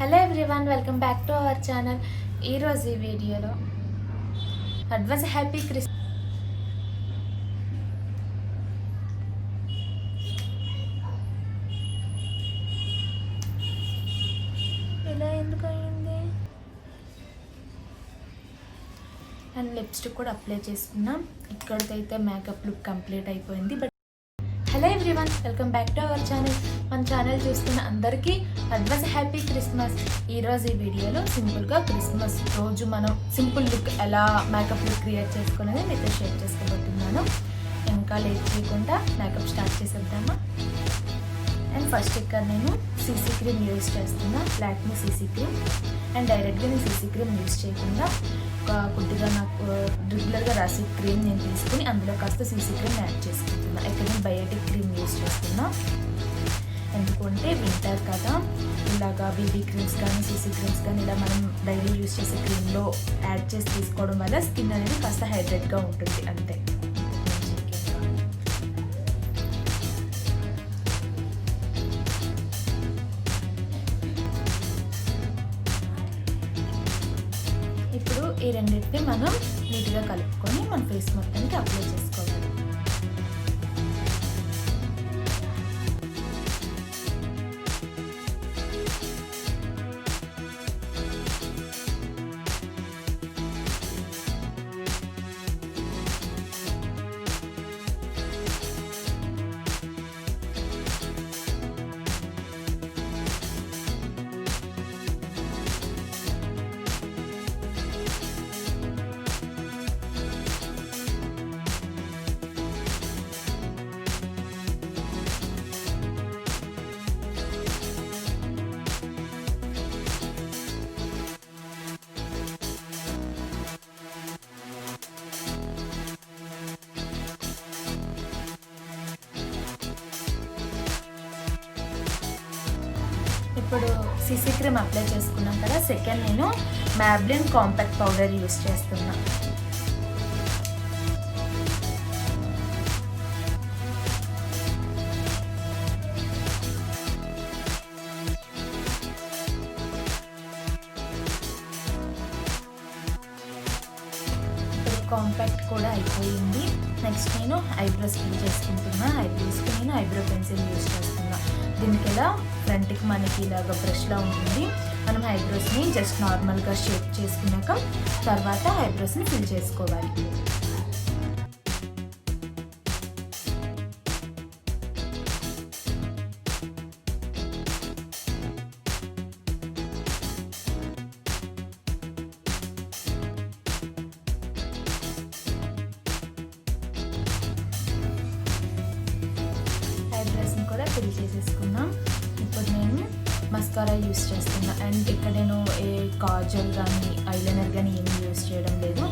Hello everyone, welcome back to our channel. ఈరోజు ఈ వీడియోలో అడ్వాన్స్ హ్యాపీ క్రిస్మస్. ఇలా ఎందుకు అయింది? అండ్ లిప్స్టిక్ కూడా అప్లై చేసుకున్నాం. ఇక్కడికైతే మేకప్ లుక్ కంప్లీట్ అయిపోయింది. But hello everyone, welcome back to our channel. మన ఛానల్ చూస్తున్న అందరికీ అడ్వాన్స్ హ్యాపీ క్రిస్మస్. ఈరోజు ఈ వీడియోలో సింపుల్గా క్రిస్మస్ రోజు మనం సింపుల్ లుక్ ఎలా మేకప్ లుక్ క్రియేట్ చేసుకునేది మీతో షేర్ చేసుకోబోతున్నాను. ఇంకా లేట్ చేయకుండా మేకప్ స్టార్ట్ చేసేద్దామా. అండ్ ఫస్ట్ ఇక్కడ నేను సీసీ క్రీమ్ యూజ్ చేస్తున్నా, లాక్మీ సీసీ క్రీమ్. అండ్ డైరెక్ట్గా నేను సీసీ క్రీమ్ యూజ్ చేయకుండా కొద్దిగా నాకు రెగ్యులర్గా రాసే క్రీమ్ నేను తీసుకుని అందులో కాస్త సీసీ క్రీమ్ యాడ్ చేసుకుంటున్నా. ఇక్కడ నేను బయోటిక్ క్రీమ్ యూజ్ చేస్తున్నా. ఎందుకంటే వింటర్ కదా, ఇలాగా బీబీ క్రీమ్స్ కానీ సీసీ క్రీమ్స్ కానీ ఇలా మనం డైలీ యూజ్ చేసే క్రీమ్లో యాడ్ చేసి తీసుకోవడం వల్ల స్కిన్ అనేది కాస్త హైడ్రేట్గా ఉంటుంది అంతే. ఇప్పుడు ఈ రెండింటిని మనం నీట్గా కలుపుకొని మన ఫేస్ మొత్తానికి అప్లై చేసుకోవాలి. ఇప్పుడు సీసీ క్రీమ్ అప్లై చేసుకున్నాం కదా, సెకండ్ నేను మ్యాబ్లిన్ కాంపాక్ట్ పౌడర్ యూస్ చేస్తున్నా. కాంపాక్ట్ కూడా అయిపోయింది. నెక్స్ట్ నేను ఐబ్రోస్ ఫిల్ చేసుకుంటున్నా. ఐబ్రోస్కి నేను ఐబ్రో పెన్సిల్ యూజ్ చేస్తున్నా. దీనికి ఇలా ఫ్రంట్కి మనకి ఇలాగ బ్రష్లా ఉంటుంది. మనం ఐబ్రోస్ని జస్ట్ నార్మల్గా షేప్ చేసుకున్నాక తర్వాత ఐబ్రోస్ని ఫిల్ చేసుకోవాలి. ఐబ్రోస్ని కూడా ఫిల్ చేసేసుకున్నాం. ఇప్పుడు నేను మస్కారా యూస్ చేస్తున్నా. అండ్ ఇక్కడ నేను ఏ కాజల్ కానీ ఐలైనర్ కానీ ఏమీ యూస్ చేయడం లేదు.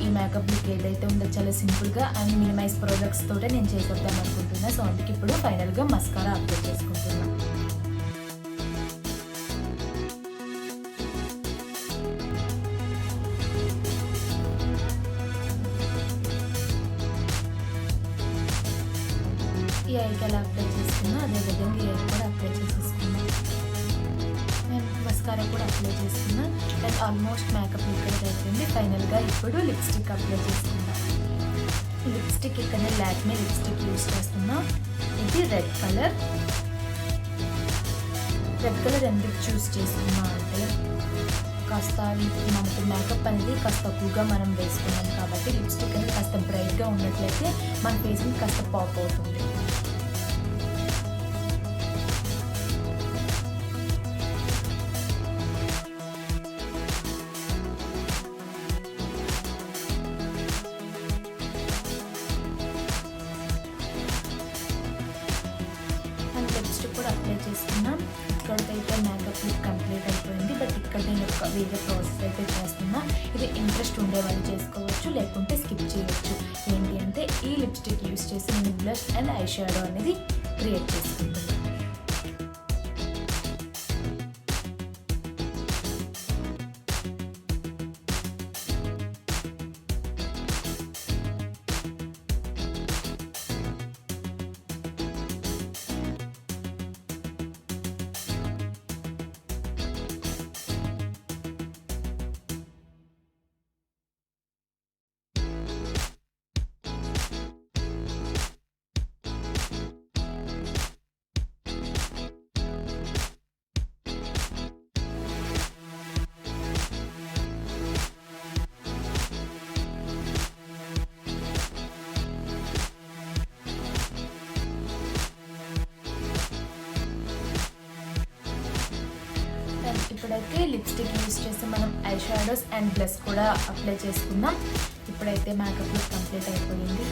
ఈ మేకప్ లుక్ ఏదైతే ఉందో చాలా సింపుల్గా అండ్ మినిమైజ్ ప్రోడక్ట్స్ తోటే నేను చేసేద్దాం అనుకుంటున్నా. సో అందుకే ఇప్పుడు ఫైనల్గా మస్కారా అప్లై చేసుకుంటున్నా. ఈ ఐకి ఎలా అప్లై చేసుకున్నా అదేవిధంగా ఈ ఐకి కూడా అప్లై చేసేసుకున్నా. నేను మస్కారా కూడా అప్లై చేసుకున్నా. అండ్ ఆల్మోస్ట్ మేకప్ లుక్ అయిపోయింది. ఫైనల్గా ఇప్పుడు లిప్స్టిక్ అప్లై చేసుకున్నా. లిప్స్టిక్ ఇక్కడ నేను లాక్మీ లిప్స్టిక్ యూజ్ చేస్తున్నా. ఇది రెడ్ కలర్. రెడ్ కలర్ ఎందుకు చూస్ చేసుకున్నా అంటే కాస్త మనకి మేకప్ అనేది కాస్త తక్కువగా మనం వేసుకున్నాం కాబట్టి లిప్స్టిక్ అనేది కాస్త బ్రైట్గా ఉన్నట్లయితే మన ఫేస్ని కాస్త పాప్ అవుతుంది. లిప్స్టిక్ కూడా అప్లై చేసుకున్నాం. ఇక్కడికైతే మేకప్ లుక్ కంప్లీట్ అయిపోయింది. బట్ ఇక్కడ నేను ఒక వేరే ప్రాసెస్ అయితే చేస్తున్నా. ఇది ఇంట్రెస్ట్ ఉండే వాళ్ళు చేసుకోవచ్చు, లేకుంటే స్కిప్ చేయవచ్చు. ఏంటి అంటే ఈ లిప్స్టిక్ యూస్ చేసి నేను బ్లష్ అండ్ ఐ షాడో అనేది క్రియేట్ చేసుకుంటున్నాను. ఇప్పుడైతే లిప్స్టిక్ యూస్ చేసి మనం ఐ షాడోస్ అండ్ బ్లష్ కూడా అప్లై చేసుకుందాం. ఇప్పుడైతే మేకప్ లుక్ కంప్లీట్ అయిపోయింది.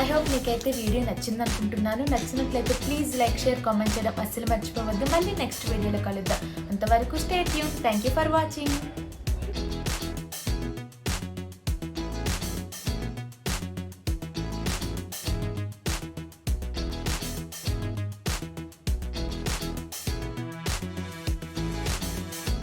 ఐ హోప్ మీకైతే వీడియో నచ్చింది అనుకుంటున్నాను. నచ్చినట్లయితే ప్లీజ్ లైక్, షేర్, కామెంట్ చేయడం అస్సలు మర్చిపోవద్దు. మళ్ళీ నెక్స్ట్ వీడియోలో కలుద్దాం. అంతవరకు stay tune. Thank you for watching.